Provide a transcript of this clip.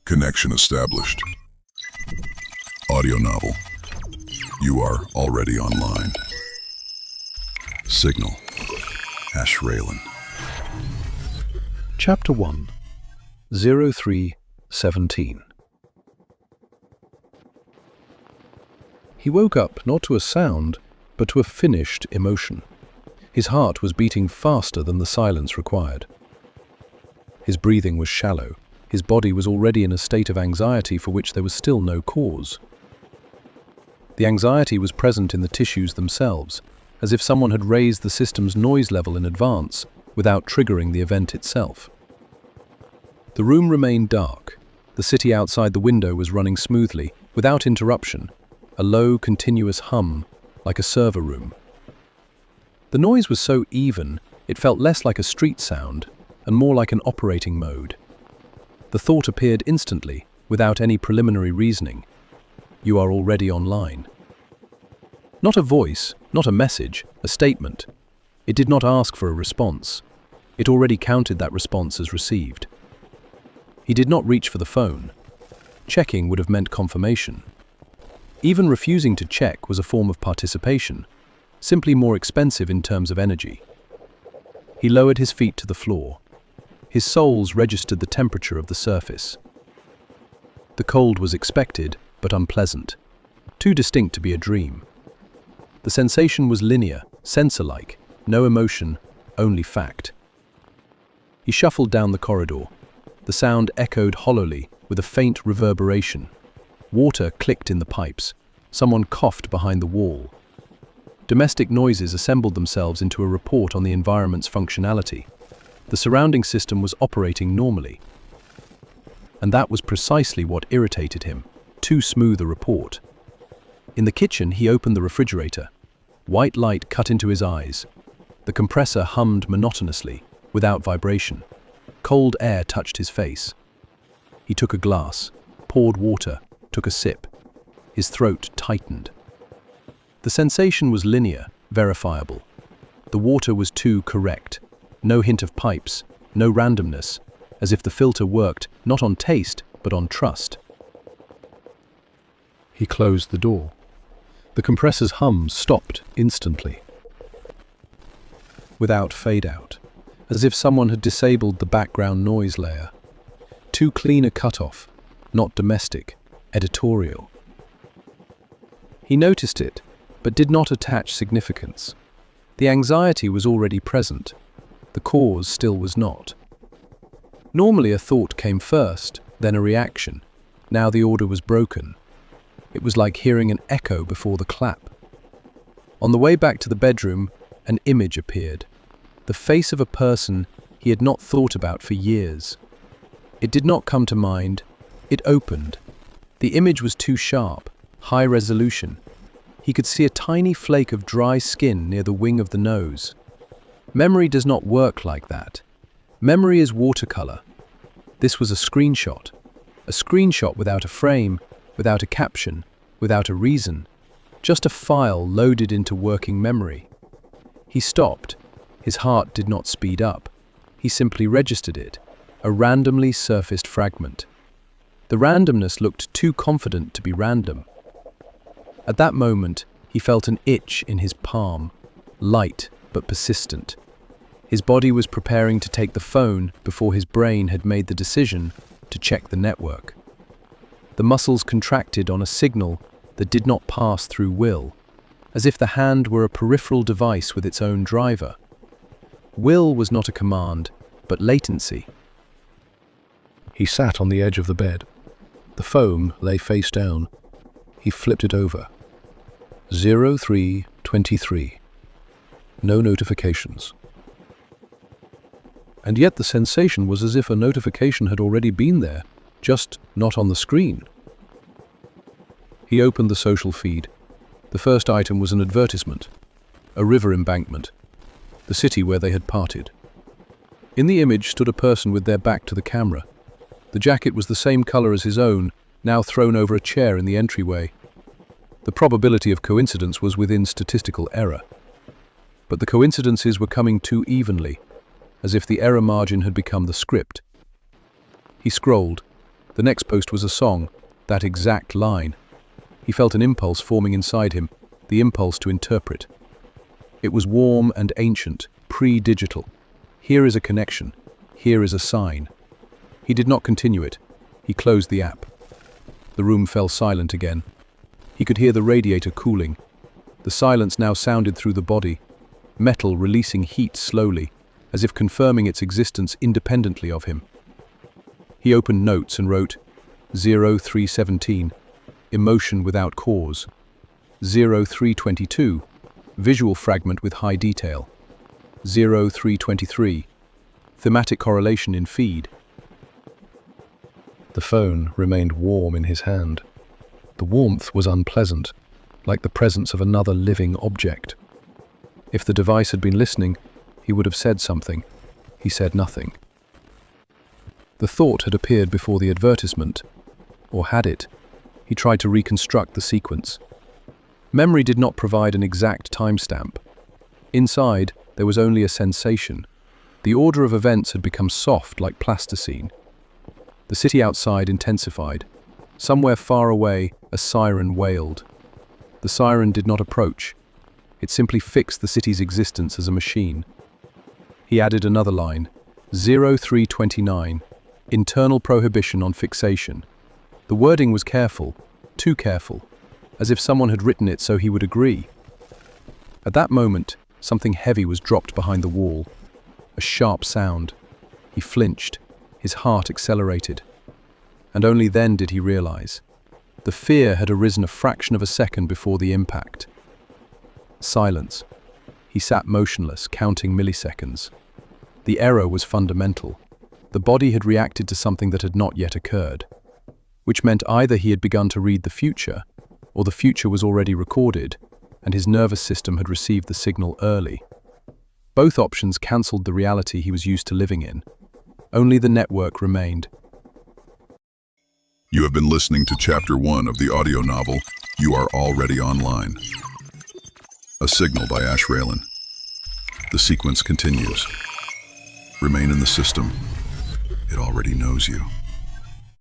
Connection established. Audio novel. You are already online. Signal. Ashraellen. Chapter 1. 03:17. He woke up not to a sound, but to a finished emotion. His heart was beating faster than the silence required. His breathing was shallow. His body was already in a state of anxiety for which there was still no cause. The anxiety was present in the tissues themselves, as if someone had raised the system's noise level in advance without triggering the event itself. The room remained dark. The city outside the window was running smoothly, without interruption, a low, continuous hum, like a server room. The noise was so even, it felt less like a street sound and more like an operating mode. The thought appeared instantly, without any preliminary reasoning. You are already online. Not a voice, not a message, a statement. It did not ask for a response. It already counted that response as received. He did not reach for the phone. Checking would have meant confirmation. Even refusing to check was a form of participation, simply more expensive in terms of energy. He lowered his feet to the floor. His soles registered the temperature of the surface. The cold was expected, but unpleasant, too distinct to be a dream. The sensation was linear, sensor-like, no emotion, only fact. He shuffled down the corridor. The sound echoed hollowly, with a faint reverberation. Water clicked in the pipes. Someone coughed behind the wall. Domestic noises assembled themselves into a report on the environment's functionality. The surrounding system was operating normally. And that was precisely what irritated him. Too smooth a report. In the kitchen, he opened the refrigerator. White light cut into his eyes. The compressor hummed monotonously, without vibration. Cold air touched his face. He took a glass, poured water, took a sip. His throat tightened. The sensation was linear, verifiable. The water was too correct. No hint of pipes, no randomness, as if the filter worked not on taste, but on trust. He closed the door. The compressor's hum stopped instantly. Without fade-out, as if someone had disabled the background noise layer. Too clean a cutoff, not domestic, editorial. He noticed it, but did not attach significance. The anxiety was already present. The cause still was not. Normally a thought came first, then a reaction. Now the order was broken. It was like hearing an echo before the clap. On the way back to the bedroom, an image appeared. The face of a person he had not thought about for years. It did not come to mind. It opened. The image was too sharp, high resolution. He could see a tiny flake of dry skin near the wing of the nose. Memory does not work like that. Memory is watercolor. This was a screenshot without a frame, without a caption, without a reason, just a file loaded into working memory. He stopped. His heart did not speed up. He simply registered it, a randomly surfaced fragment. The randomness looked too confident to be random. At that moment, he felt an itch in his palm, light but persistent. His body was preparing to take the phone before his brain had made the decision to check the network. The muscles contracted on a signal that did not pass through will, as if the hand were a peripheral device with its own driver. Will was not a command, but latency. He sat on the edge of the bed. The phone lay face down. He flipped it over. 03:23. No notifications. And yet the sensation was as if a notification had already been there, just not on the screen. He opened the social feed. The first item was an advertisement. A river embankment. The city where they had parted. In the image stood a person with their back to the camera. The jacket was the same color as his own, now thrown over a chair in the entryway. The probability of coincidence was within statistical error. But the coincidences were coming too evenly, as if the error margin had become the script. He scrolled. The next post was a song, that exact line. He felt an impulse forming inside him, the impulse to interpret. It was warm and ancient, pre-digital. Here is a connection. Here is a sign. He did not continue it. He closed the app. The room fell silent again. He could hear the radiator cooling. The silence now sounded through the body, metal releasing heat slowly, as if confirming its existence independently of him. He opened notes and wrote 0317, emotion without cause. 0322, visual fragment with high detail. 0323, thematic correlation in feed. The phone remained warm in his hand. The warmth was unpleasant, like the presence of another living object. If the device had been listening, he would have said something. He said nothing. The thought had appeared before the advertisement, or had it? He tried to reconstruct the sequence. Memory did not provide an exact timestamp. Inside, there was only a sensation. The order of events had become soft like plasticine. The city outside intensified. Somewhere far away, a siren wailed. The siren did not approach. It simply fixed the city's existence as a machine. He added another line, 0329, internal prohibition on fixation. The wording was careful, too careful, as if someone had written it so he would agree. At that moment, something heavy was dropped behind the wall. A sharp sound. He flinched, his heart accelerated. And only then did he realize. The fear had arisen a fraction of a second before the impact. Silence. He sat motionless, counting milliseconds. The error was fundamental. The body had reacted to something that had not yet occurred, which meant either he had begun to read the future, or the future was already recorded, and his nervous system had received the signal early. Both options cancelled the reality he was used to living in. Only the network remained. You have been listening to Chapter 1 of the audio novel, You Are Already Online. A signal by Ashraellen. The sequence continues. Remain in the system. It already knows you.